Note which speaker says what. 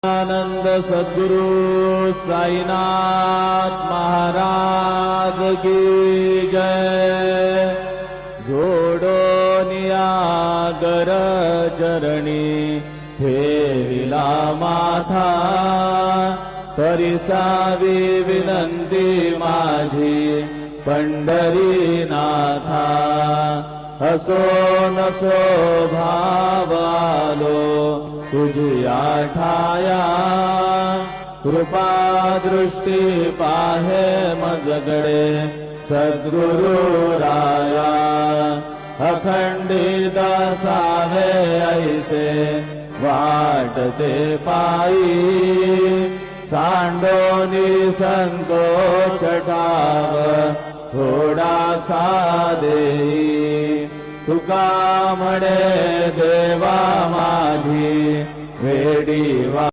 Speaker 1: आनंद सद्गुरु साईनाथ महाराज की जय। जोडोनिया गर चरणी ठेविला माथा, परिसावी विनंती माझी पंढरीनाथा। असो नसो भावालो तुझी आठाया, कृपा दृष्टी पाहे मजगडे सद्गुरु राया। अखंडित सावे ऐसे वाटते पायी, सांडोनी संकोच ठाव थोडासा देई। तुका म्हणे देवा माझी वेडी वा